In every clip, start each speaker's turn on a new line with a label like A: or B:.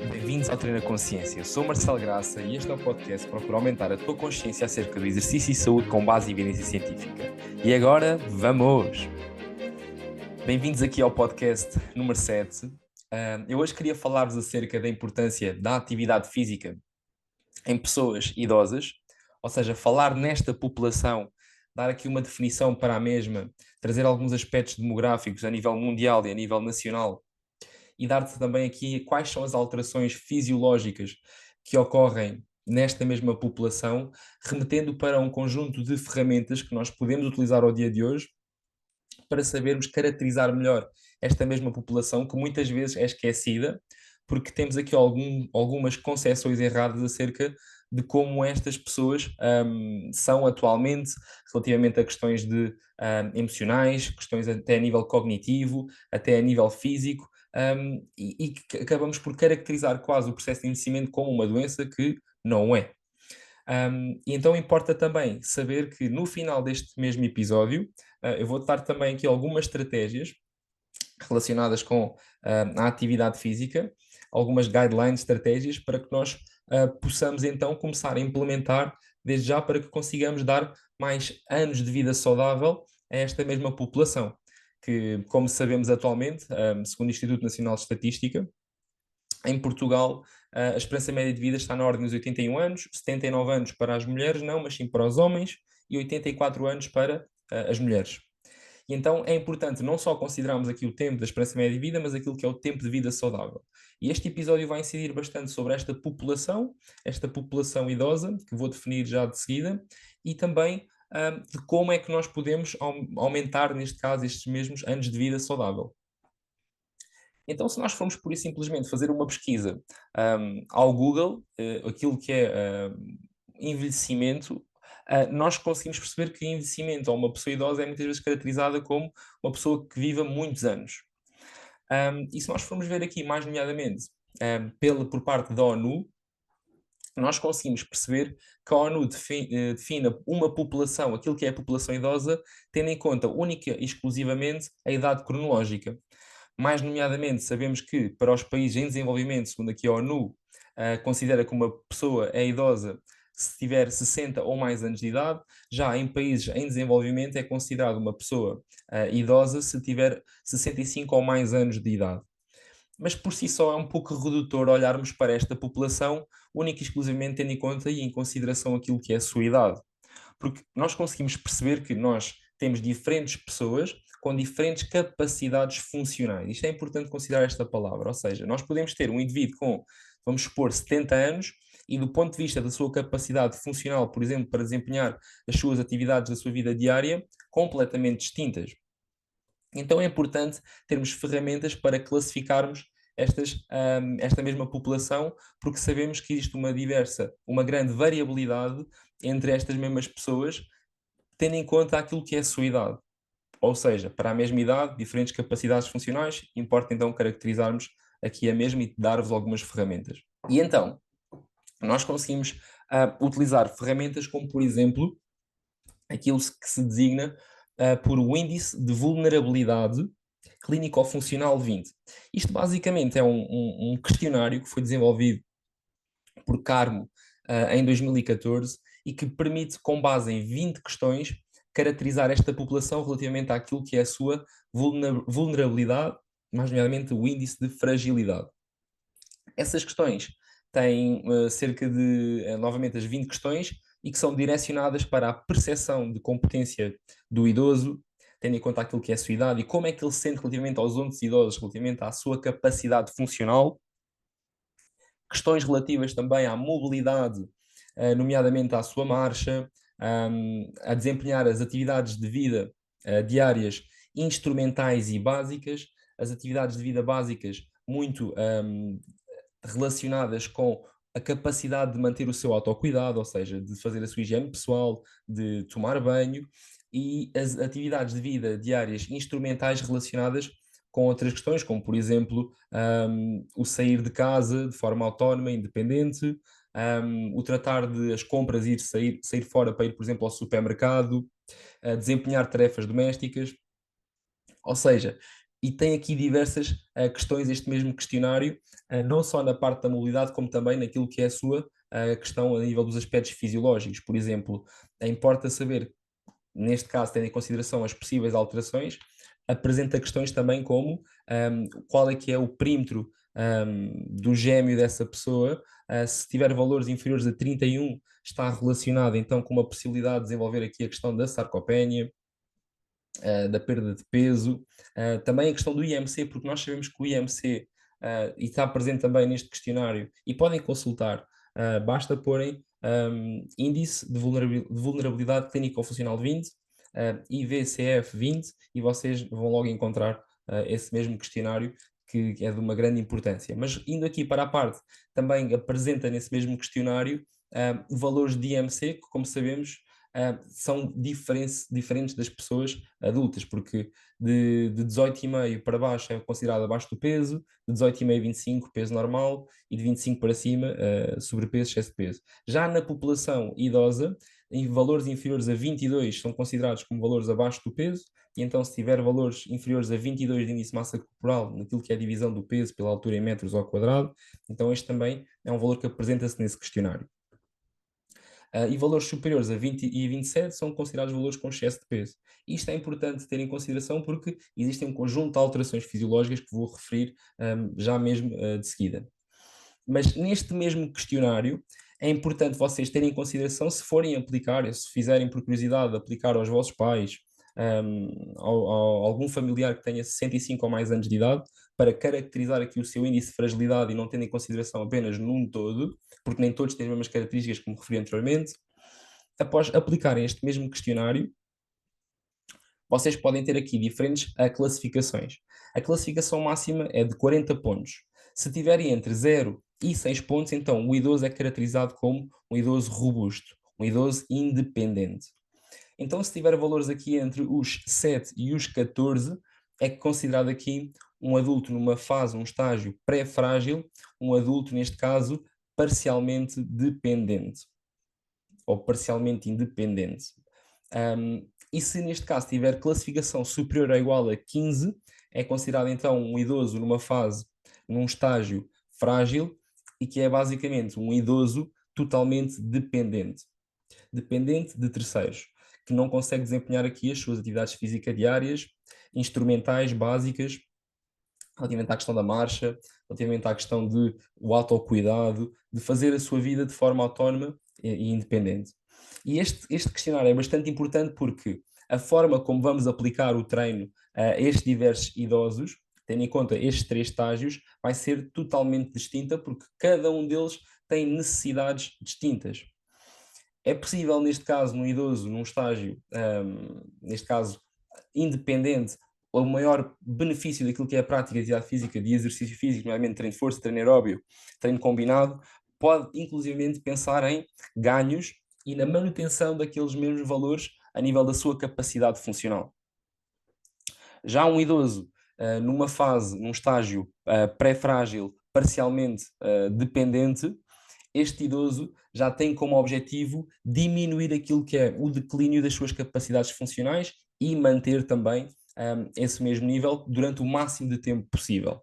A: Bem-vindos ao Treino a Consciência. Eu sou Marcelo Graça e este é o podcast que procura aumentar a tua consciência acerca do exercício e saúde com base em evidência científica. E agora, vamos! Bem-vindos aqui ao podcast número 7. Eu hoje queria falar-vos acerca da importância da atividade física em pessoas idosas, ou seja, falar nesta população, dar aqui uma definição para a mesma, trazer alguns aspectos demográficos a nível mundial e a nível nacional e dar-te também aqui quais são as alterações fisiológicas que ocorrem nesta mesma população, remetendo para um conjunto de ferramentas que nós podemos utilizar ao dia de hoje para sabermos caracterizar melhor esta mesma população que muitas vezes é esquecida, porque temos aqui algumas concepções erradas acerca de como estas pessoas são atualmente, relativamente a questões de emocionais, questões até a nível cognitivo, até a nível físico, e que acabamos por caracterizar quase o processo de envelhecimento como uma doença que não é. E então importa também saber que no final deste mesmo episódio, eu vou dar também aqui algumas estratégias relacionadas com a atividade física, algumas guidelines, estratégias para que nós possamos então começar a implementar desde já para que consigamos dar mais anos de vida saudável a esta mesma população, que, como sabemos atualmente, segundo o Instituto Nacional de Estatística, em Portugal, a esperança média de vida está na ordem dos 81 anos, 79 anos para as mulheres, não, mas sim para os homens, e 84 anos para as mulheres. E então é importante não só considerarmos aqui o tempo da esperança média de vida, mas aquilo que é o tempo de vida saudável. E este episódio vai incidir bastante sobre esta população idosa, que vou definir já de seguida, e também de como é que nós podemos aumentar, neste caso, estes mesmos anos de vida saudável. Então, se nós formos por isso simplesmente fazer uma pesquisa ao Google, aquilo que é envelhecimento, nós conseguimos perceber que envelhecimento a uma pessoa idosa é muitas vezes caracterizada como uma pessoa que viva muitos anos. E se nós formos ver aqui, mais nomeadamente, por parte da ONU, nós conseguimos perceber que a ONU define uma população, aquilo que é a população idosa, tendo em conta única e exclusivamente a idade cronológica. Mais nomeadamente, sabemos que para os países em desenvolvimento, segundo aqui a ONU, considera que uma pessoa é idosa se tiver 60 ou mais anos de idade, já em países em desenvolvimento é considerado uma pessoa idosa se tiver 65 ou mais anos de idade. Mas por si só é um pouco redutor olharmos para esta população única e exclusivamente tendo em conta e em consideração aquilo que é a sua idade. Porque nós conseguimos perceber que nós temos diferentes pessoas com diferentes capacidades funcionais. Isto é importante considerar esta palavra, ou seja, nós podemos ter um indivíduo com, vamos supor, 70 anos e do ponto de vista da sua capacidade funcional, por exemplo, para desempenhar as suas atividades da sua vida diária, completamente distintas. Então é importante termos ferramentas para classificarmos esta mesma população, porque sabemos que existe uma grande variabilidade entre estas mesmas pessoas, tendo em conta aquilo que é a sua idade. Ou seja, para a mesma idade, diferentes capacidades funcionais, importa então caracterizarmos aqui a mesma e dar-vos algumas ferramentas. E então, nós conseguimos utilizar ferramentas como, por exemplo, aquilo que se designa por o índice de vulnerabilidade clínico-funcional 20. Isto basicamente é um questionário que foi desenvolvido por Carmo em 2014 e que permite, com base em 20 questões, caracterizar esta população relativamente àquilo que é a sua vulnerabilidade, mais nomeadamente o índice de fragilidade. Essas questões têm cerca de, novamente, as 20 questões e que são direcionadas para a percepção de competência do idoso, tendo em conta aquilo que é a sua idade e como é que ele se sente relativamente aos outros idosos, relativamente à sua capacidade funcional. Questões relativas também à mobilidade, nomeadamente à sua marcha, a desempenhar as atividades de vida diárias instrumentais e básicas, as atividades de vida básicas muito relacionadas com a capacidade de manter o seu autocuidado, ou seja, de fazer a sua higiene pessoal, de tomar banho, e as atividades de vida diárias instrumentais relacionadas com outras questões, como por exemplo o sair de casa de forma autónoma, independente, o tratar de as compras, sair fora para ir, por exemplo, ao supermercado, desempenhar tarefas domésticas. Ou seja, E tem aqui diversas questões, este mesmo questionário, não só na parte da mobilidade, como também naquilo que é a sua questão a nível dos aspectos fisiológicos. Por exemplo, importa saber, neste caso, tendo em consideração as possíveis alterações, apresenta questões também como qual é que é o perímetro do gêmeo dessa pessoa. Se tiver valores inferiores a 31, está relacionado então com uma possibilidade de desenvolver aqui a questão da sarcopénia, da perda de peso, também a questão do IMC, porque nós sabemos que o IMC, e está presente também neste questionário, e podem consultar, basta porem índice de vulnerabilidade clínico-funcional 20, IVCF 20, e vocês vão logo encontrar esse mesmo questionário, que é de uma grande importância. Mas indo aqui para a parte, também apresenta nesse mesmo questionário valores de IMC, que, como sabemos, são diferentes das pessoas adultas, porque de 18,5 para baixo é considerado abaixo do peso, de 18,5 a 25, peso normal, e de 25 para cima, sobrepeso, excesso de peso. Já na população idosa, em valores inferiores a 22 são considerados como valores abaixo do peso, e então se tiver valores inferiores a 22 de índice de massa corporal, naquilo que é a divisão do peso pela altura em metros ao quadrado, então este também é um valor que apresenta-se nesse questionário. E valores superiores a 20 e 27 são considerados valores com excesso de peso. Isto é importante ter em consideração porque existem um conjunto de alterações fisiológicas que vou referir já mesmo de seguida. Mas neste mesmo questionário é importante vocês terem em consideração, se forem aplicar, se fizerem por curiosidade aplicar aos vossos pais, algum familiar que tenha 65 ou mais anos de idade, para caracterizar aqui o seu índice de fragilidade e não tendo em consideração apenas num todo, porque nem todos têm as mesmas características como referi anteriormente. Após aplicarem este mesmo questionário, vocês podem ter aqui diferentes classificações. A classificação máxima é de 40 pontos. Se tiverem entre 0 e 6 pontos, então o idoso é caracterizado como um idoso robusto, um idoso independente. Então, se tiver valores aqui entre os 7 e os 14, é considerado aqui um adulto numa fase, um estágio pré-frágil, um adulto, neste caso, parcialmente dependente ou parcialmente independente. E se neste caso tiver classificação superior ou igual a 15, é considerado então um idoso numa fase, num estágio frágil, e que é basicamente um idoso totalmente dependente de terceiros, que não consegue desempenhar aqui as suas atividades físicas diárias, instrumentais, básicas, relativamente à questão da marcha, relativamente à questão de o autocuidado, de fazer a sua vida de forma autónoma e independente. E este questionário é bastante importante porque a forma como vamos aplicar o treino a estes diversos idosos, tendo em conta estes 3 estágios, vai ser totalmente distinta porque cada um deles tem necessidades distintas. É possível, neste caso, num idoso, num estágio, neste caso, independente, o maior benefício daquilo que é a prática de atividade física, de exercício físico, nomeadamente treino de força, treino aeróbio, treino combinado, pode inclusivamente pensar em ganhos e na manutenção daqueles mesmos valores a nível da sua capacidade funcional. Já um idoso, numa fase, num estágio pré-frágil, parcialmente dependente, este idoso já tem como objetivo diminuir aquilo que é o declínio das suas capacidades funcionais e manter também esse mesmo nível durante o máximo de tempo possível.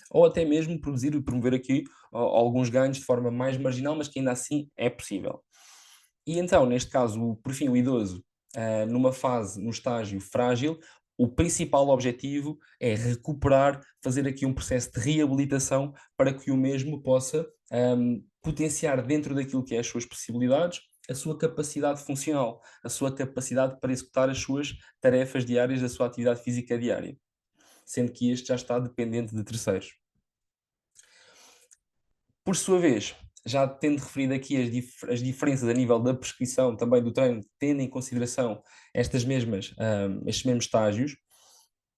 A: Ou até mesmo produzir e promover aqui alguns ganhos de forma mais marginal, mas que ainda assim é possível. E então, neste caso, por fim, o idoso, numa fase, num estágio frágil, o principal objetivo é recuperar, fazer aqui um processo de reabilitação para que o mesmo possa potenciar dentro daquilo que é as suas possibilidades, a sua capacidade funcional, a sua capacidade para executar as suas tarefas diárias da sua atividade física diária, sendo que este já está dependente de terceiros. Por sua vez, já tendo referido aqui as diferenças a nível da prescrição também do treino, tendo em consideração estes mesmos estágios,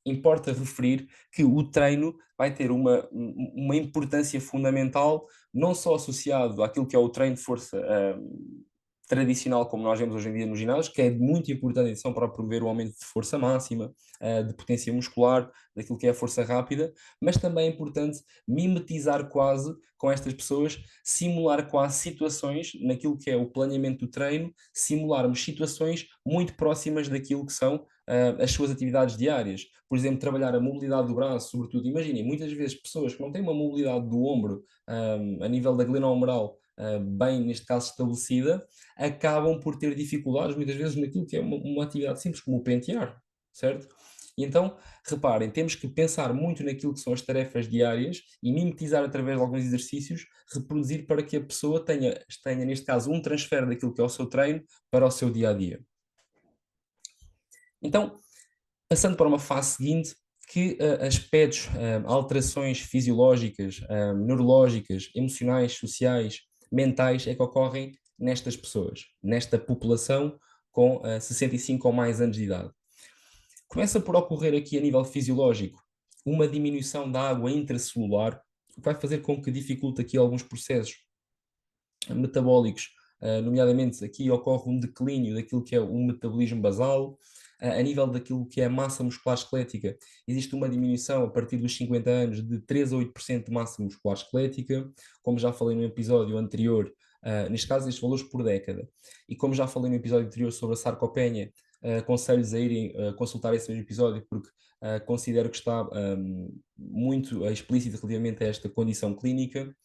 A: importa referir que o treino vai ter uma importância fundamental, não só associado àquilo que é o treino de força tradicional, como nós vemos hoje em dia nos ginásios, que é de muito importante atenção para promover o aumento de força máxima, de potência muscular, daquilo que é a força rápida, mas também é importante mimetizar quase com estas pessoas, simular quase situações naquilo que é o planeamento do treino, simularmos situações muito próximas daquilo que são as suas atividades diárias. Por exemplo, trabalhar a mobilidade do braço, sobretudo. Imaginem, muitas vezes pessoas que não têm uma mobilidade do ombro a nível da glenohumeral bem, neste caso, estabelecida, acabam por ter dificuldades, muitas vezes, naquilo que é uma atividade simples, como o pentear, certo? E então, reparem, temos que pensar muito naquilo que são as tarefas diárias e mimetizar através de alguns exercícios, reproduzir para que a pessoa tenha neste caso, um transfer daquilo que é o seu treino para o seu dia a dia. Então, passando para uma fase seguinte, que aspectos, alterações fisiológicas, neurológicas, emocionais, sociais, mentais é que ocorrem nestas pessoas, nesta população com 65 ou mais anos de idade. Começa por ocorrer aqui a nível fisiológico uma diminuição da água intracelular, o que vai fazer com que dificulte aqui alguns processos metabólicos, nomeadamente aqui ocorre um declínio daquilo que é o metabolismo basal, a nível daquilo que é a massa muscular esquelética, existe uma diminuição a partir dos 50 anos de 3 a 8% de massa muscular esquelética, como já falei no episódio anterior, neste caso estes valores por década. E como já falei no episódio anterior sobre a sarcopenia, aconselho-vos a irem consultar esse mesmo episódio, porque considero que está muito explícito relativamente a esta condição clínica.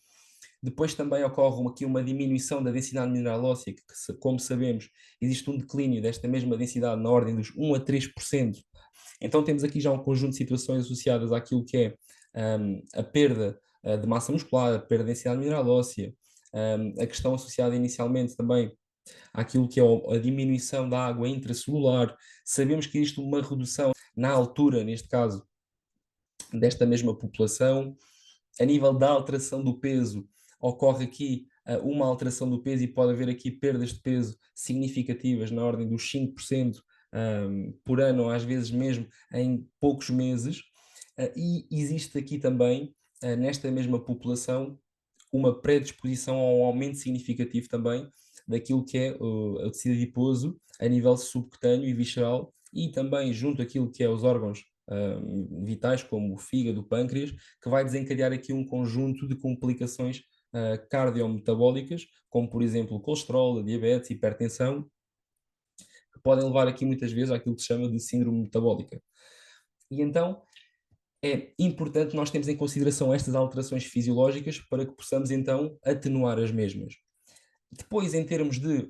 A: Depois também ocorre aqui uma diminuição da densidade mineral óssea, que, como sabemos, existe um declínio desta mesma densidade na ordem dos 1 a 3%. Então temos aqui já um conjunto de situações associadas àquilo que é a perda de massa muscular, a perda de densidade mineral óssea, a questão associada inicialmente também àquilo que é a diminuição da água intracelular. Sabemos que existe uma redução na altura, neste caso, desta mesma população. A nível da alteração do peso, ocorre aqui uma alteração do peso e pode haver aqui perdas de peso significativas na ordem dos 5% por ano, ou às vezes mesmo em poucos meses. E existe aqui também, nesta mesma população, uma predisposição a um aumento significativo também daquilo que é o tecido adiposo a nível subcutâneo e visceral e também junto àquilo que é os órgãos vitais, como o fígado, o pâncreas, que vai desencadear aqui um conjunto de complicações cardiometabólicas, como por exemplo o colesterol, a diabetes, hipertensão, que podem levar aqui muitas vezes àquilo que se chama de síndrome metabólica. E então é importante nós termos em consideração estas alterações fisiológicas para que possamos então atenuar as mesmas. Depois, em termos de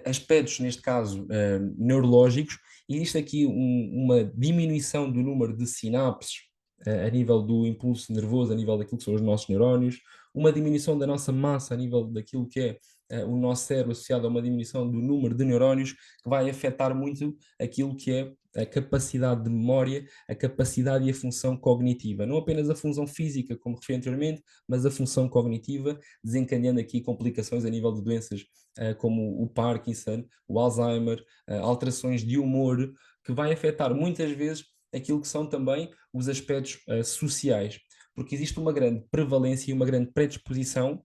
A: aspectos, neste caso, neurológicos, existe aqui uma diminuição do número de sinapses a nível do impulso nervoso, a nível daquilo que são os nossos neurónios, uma diminuição da nossa massa a nível daquilo que é o nosso cérebro, associado a uma diminuição do número de neurónios, que vai afetar muito aquilo que é a capacidade de memória, a capacidade e a função cognitiva. Não apenas a função física, como referi anteriormente, mas a função cognitiva, desencadeando aqui complicações a nível de doenças como o Parkinson, o Alzheimer, alterações de humor, que vai afetar muitas vezes aquilo que são também os aspectos sociais, porque existe uma grande prevalência e uma grande predisposição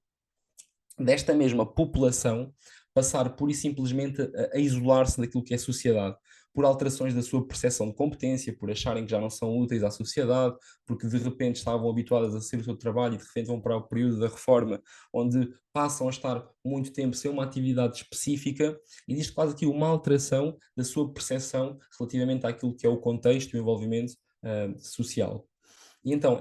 A: desta mesma população passar pura e simplesmente a isolar-se daquilo que é sociedade, por alterações da sua percepção de competência, por acharem que já não são úteis à sociedade, porque de repente estavam habituadas a ser o seu trabalho e de repente vão para o período da reforma, onde passam a estar muito tempo sem uma atividade específica, e existe quase aqui uma alteração da sua percepção relativamente àquilo que é o contexto e o envolvimento social. E então,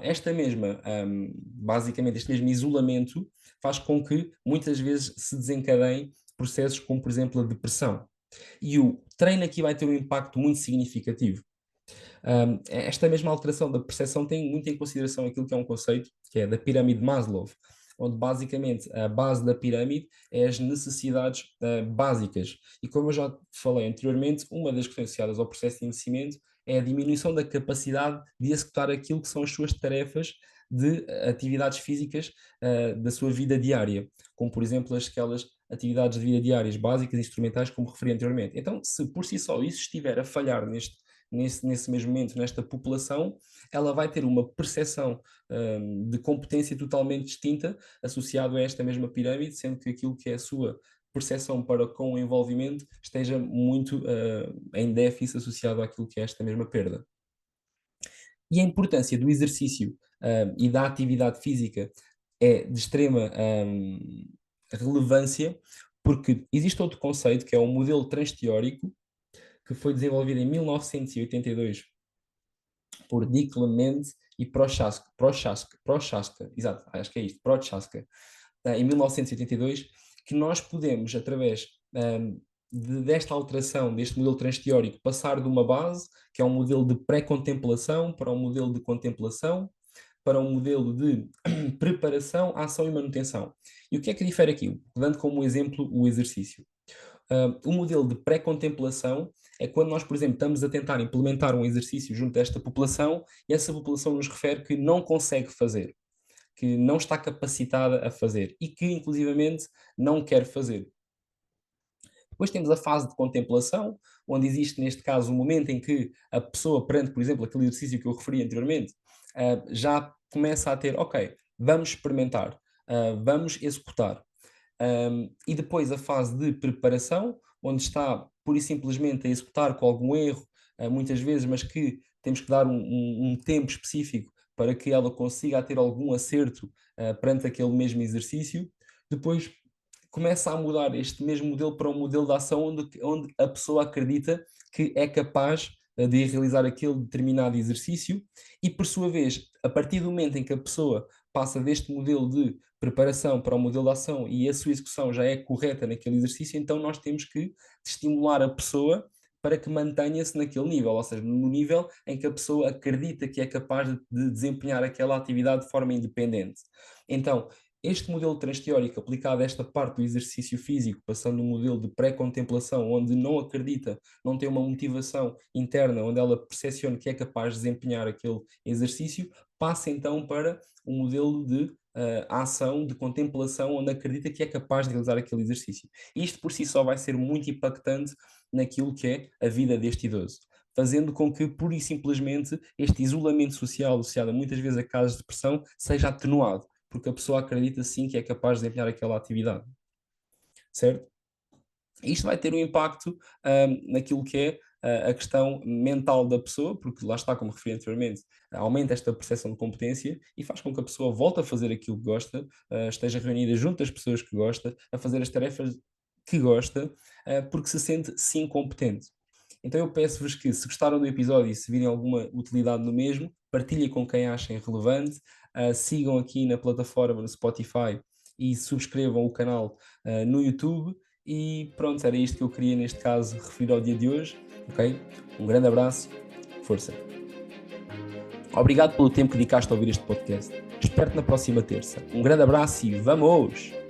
A: basicamente, este mesmo isolamento faz com que muitas vezes se desencadeiem processos como, por exemplo, a depressão. E o treino aqui vai ter um impacto muito significativo. Esta mesma alteração da percepção tem muito em consideração aquilo que é um conceito, que é da pirâmide de Maslow, onde basicamente a base da pirâmide é as necessidades básicas. E como eu já falei anteriormente, uma das questões associadas ao processo de envelhecimento é a diminuição da capacidade de executar aquilo que são as suas tarefas de atividades físicas da sua vida diária, como por exemplo aquelas atividades de vida diárias básicas e instrumentais, como referi anteriormente. Então, se por si só isso estiver a falhar nesse mesmo momento, nesta população, ela vai ter uma percepção de competência totalmente distinta associado a esta mesma pirâmide, sendo que aquilo que é a sua percepção para com o envolvimento esteja muito em déficit associado àquilo que é esta mesma perda. E a importância do exercício e da atividade física é de extrema relevância, porque existe outro conceito que é o modelo transteórico, que foi desenvolvida em 1982 por Dick Clement e Prochaska, exato, acho que é isto, Prochaska, em 1982, que nós podemos, através desta alteração, deste modelo transteórico, passar de uma base, que é um modelo de pré-contemplação, para um modelo de contemplação, para um modelo de preparação, ação e manutenção. E o que é que difere aqui? Dando como exemplo o exercício. O modelo de pré-contemplação é quando nós, por exemplo, estamos a tentar implementar um exercício junto desta população e essa população nos refere que não consegue fazer, que não está capacitada a fazer e que, inclusivamente, não quer fazer. Depois temos a fase de contemplação, onde existe, neste caso, um momento em que a pessoa, perante, por exemplo, aquele exercício que eu referi anteriormente, já começa a ter, ok, vamos experimentar, vamos executar. E depois a fase de preparação, onde está pura e simplesmente a executar com algum erro, muitas vezes, mas que temos que dar um tempo específico para que ela consiga ter algum acerto perante aquele mesmo exercício. Depois começa a mudar este mesmo modelo para um modelo de ação onde a pessoa acredita que é capaz de realizar aquele determinado exercício e, por sua vez, a partir do momento em que a pessoa passa deste modelo de preparação para o modelo de ação e a sua execução já é correta naquele exercício, então nós temos que estimular a pessoa para que mantenha-se naquele nível, ou seja, no nível em que a pessoa acredita que é capaz de desempenhar aquela atividade de forma independente. Então, este modelo transteórico aplicado a esta parte do exercício físico, passando um modelo de pré-contemplação, onde não acredita, não tem uma motivação interna, onde ela percepciona que é capaz de desempenhar aquele exercício, passa então para um modelo de ação, de contemplação, onde acredita que é capaz de realizar aquele exercício. Isto por si só vai ser muito impactante naquilo que é a vida deste idoso, fazendo com que, pura e simplesmente, este isolamento social associado muitas vezes a casos de depressão seja atenuado, porque a pessoa acredita sim que é capaz de desempenhar aquela atividade, certo? Isto vai ter um impacto naquilo que é a questão mental da pessoa, porque lá está, como referi anteriormente, aumenta esta percepção de competência e faz com que a pessoa volte a fazer aquilo que gosta, esteja reunida junto às pessoas que gosta, a fazer as tarefas que gosta, porque se sente sim competente. Então eu peço-vos que, se gostaram do episódio e se virem alguma utilidade no mesmo, partilhem com quem achem relevante, sigam aqui na plataforma no Spotify e subscrevam o canal no YouTube. E pronto, era isto que eu queria neste caso referir ao dia de hoje, ok? Um grande abraço, força! Obrigado pelo tempo que dedicaste a ouvir este podcast. Espero-te na próxima terça. Um grande abraço e vamos!